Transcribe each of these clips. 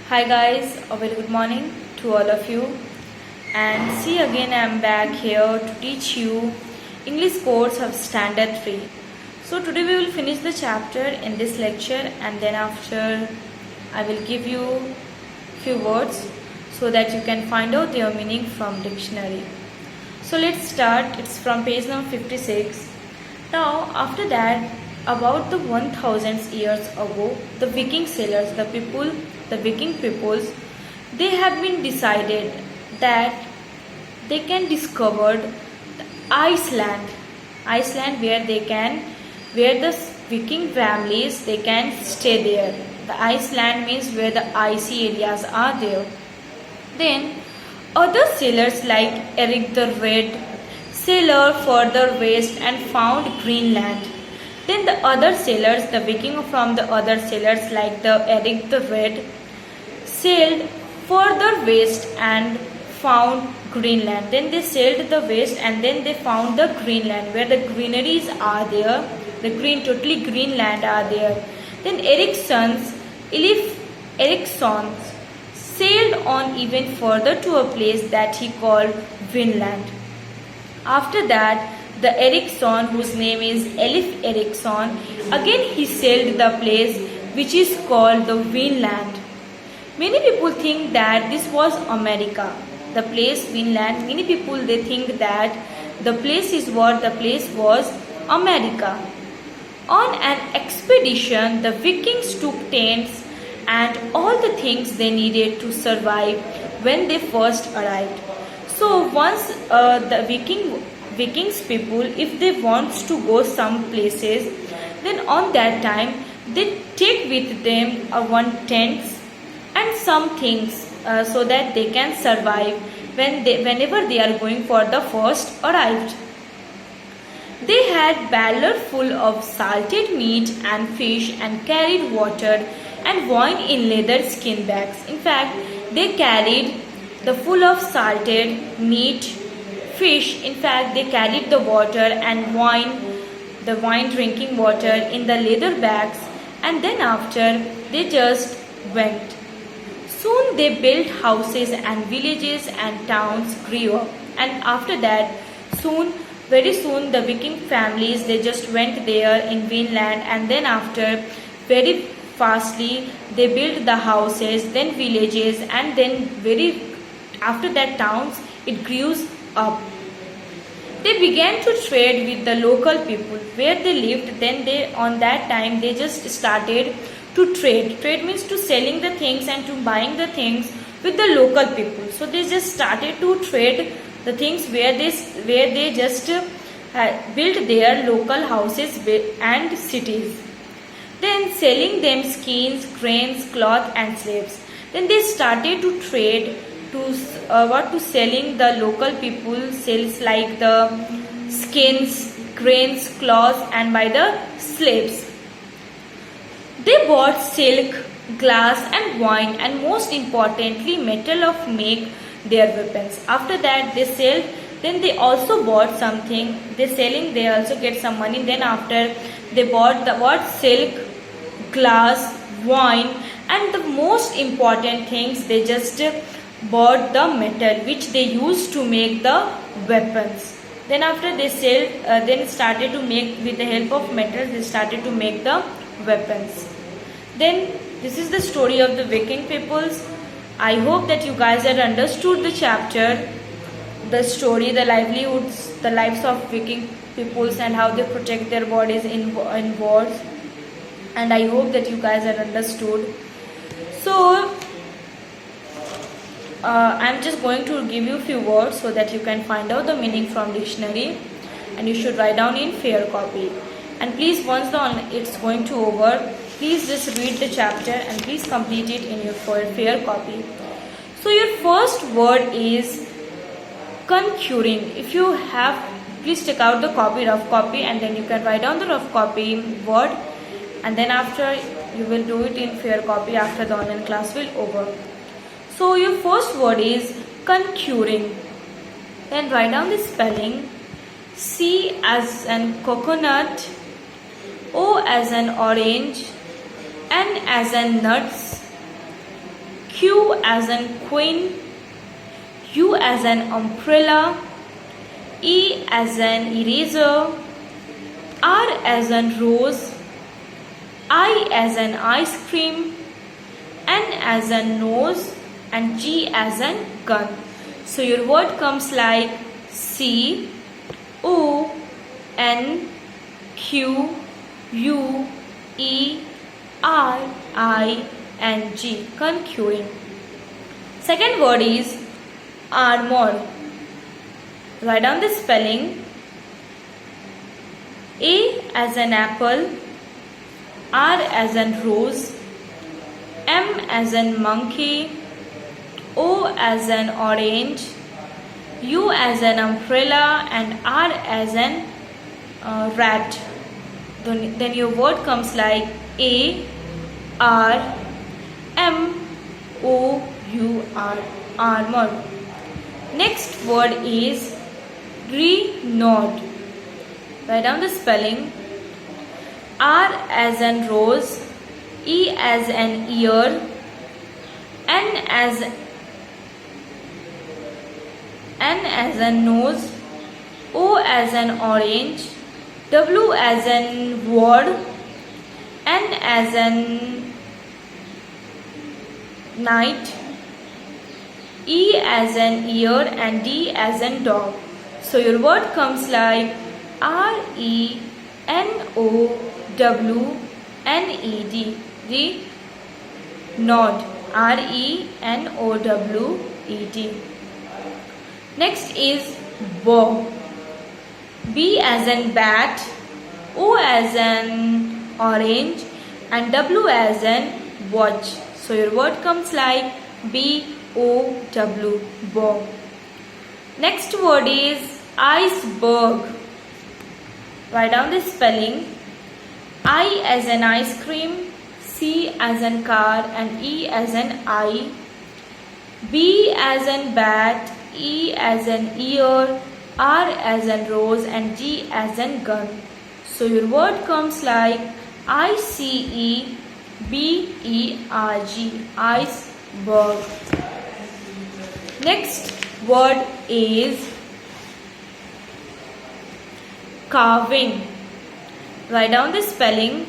Hi guys, a very good morning to all of you. And see again, I am back here to teach you English course of Standard 3. So today we will finish the chapter in this lecture, and then after I will give you few words so that you can find out their meaning from dictionary. So let's start. It's from page number 56. Now after that, about the 1000 years ago, the Viking sailors, the Viking peoples, they have been decided that they can discover the Iceland where the Viking families they can stay there. The Iceland means where the icy areas are there. Then other sailors like Eric the Red sailed further west and found Greenland. Then the other sailors, the Viking from the other sailors like the Eric the Red, sailed further west and found Greenland. Then they sailed the west and then they found the Greenland where the greeneries are there. The totally green land are there. Then Ericsson's sailed on even further to a place that he called Vinland. After that, the Ericsson, whose name is Elif Ericsson, again he sailed the place which is called the Vinland. Many people think that this was America. The place Vinland, many people they think that the place was America. On an expedition, the Vikings took tents and all the things they needed to survive when they first arrived. So once the Vikings people, if they want to go some places, then on that time they take with them one tents and some things so that they can survive whenever they are going for the first arrived. They had barrels full of salted meat and fish and carried water and wine in leather skin bags. In fact, they carried the full of salted meat, fish. In fact, they carried the water and the wine drinking water in the leather bags, and then after they just went. Soon they built houses and villages and towns grew up. And after that, very soon the Viking families they just went there in Vinland, and then after very fastly they built the houses, then villages, and then after that towns it grew up. They began to trade with the local people where they lived. Then on that time they just started to trade. Trade means to selling the things and to buying the things with the local people. So they just started to trade the things where they just built their local houses and cities. Then selling them skins, grains, cloth and slaves. Then they started to trade to selling the local people sells like the skins, grains, cloth and by the slaves. They bought silk, glass and wine and most importantly metal of make their weapons. After that they sell. Then they also bought something. They also get some money. Then after they bought silk, glass, wine and the most important things they just bought the metal which they used to make the weapons. Then after they started to make with the help of metal they started to make the weapons. Then this is the story of the Viking peoples. I hope that you guys had understood the chapter, the story, the livelihoods, the lives of Viking peoples and how they protect their bodies in wars. And I hope that you guys had understood. So I'm just going to give you a few words so that you can find out the meaning from dictionary, and you should write down in fair copy. And please, once it's going to over, please just read the chapter and please complete it in your fair copy. So your first word is conquering. If you have, please take out the rough copy, and then you can write down the rough copy word, and then after you will do it in fair copy after the online class will over. So your first word is conquering. Then write down the spelling. C as in coconut, O as an orange, N as in nuts, Q as in queen, U as an umbrella, E as an eraser, R as in rose, I as an ice cream, N as in nose, and G as in gun. So your word comes like C, O, N, Q, U, E, R, I, and G. Concurring. Second word is armor. Write down the spelling. A as an apple, R as in rose, M as in monkey, O as an orange, U as an umbrella, and R as an rat. Then your word comes like A, R, M, O, U, R, armor. Next word is Renaud. Write down the spelling. R as in rose, E as an ear, N as a nose, O as an orange, W as in word, N as in night, E as an ear, and D as in dog. So your word comes like RENOWNED. Renaud. RENOWED. Next is bow. B as in bat, O as in orange, and W as in watch. So your word comes like BOW, bow. Next word is iceberg. Write down the spelling. I as in ice cream, C as in car, and E as in eye, B as in bat, E as in ear, R as in rose, and G as in gun. So your word comes like ICEBERG, iceberg. Next word is carving. Write down the spelling.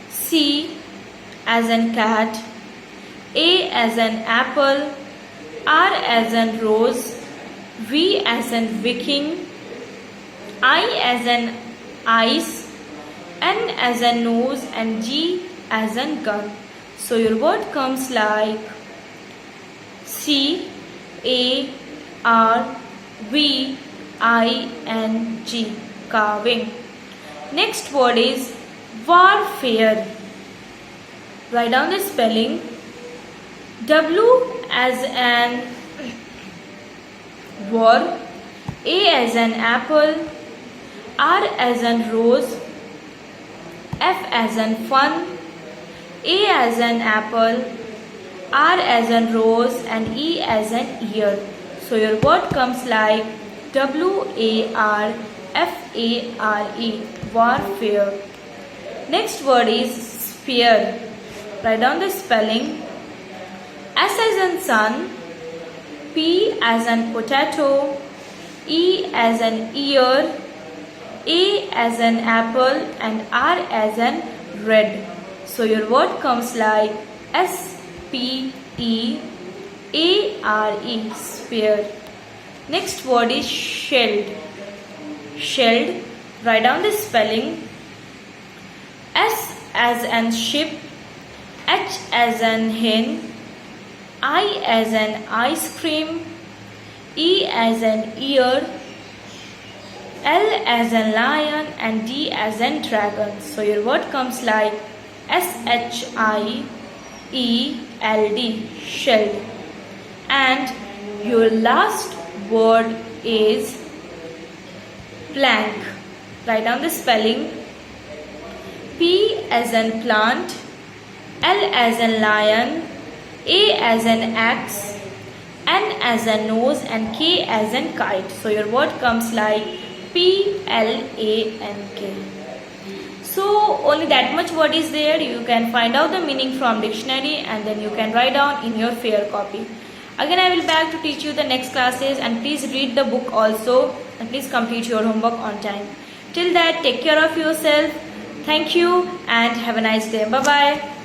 C as in cat, A as in apple, R as in rose, V as in Viking, I as in ice, N as in nose, and G as in gun. So your word comes like CARVING, carving. Next word is warfare. Write down the spelling. W as an war, A as an apple, R as in rose, F as in fun, A as an apple, R as in rose, and E as in ear. So your word comes like WARFARE, warfare. Next word is spear. Write down the spelling. S as in sun, P as in potato, E as an ear, A as an apple, and R as in red. So your word comes like SPEARE, spear. Next word is shelled. Shelled. Write down the spelling. S as in ship, H as in hen, I as an ice cream, E as an ear, L as in lion, and D as in dragon. So your word comes like SHIELD, shelled. And your last word is plank. Write down the spelling. P as in plant, L as in lion, A as in axe, N as in nose, and K as in kite. So your word comes like PLANK. So only that much word is there. You can find out the meaning from dictionary and then you can write down in your fair copy. Again I will back to teach you the next classes, and please read the book also, and please complete your homework on time. Till that, take care of yourself. Thank you and have a nice day. Bye bye.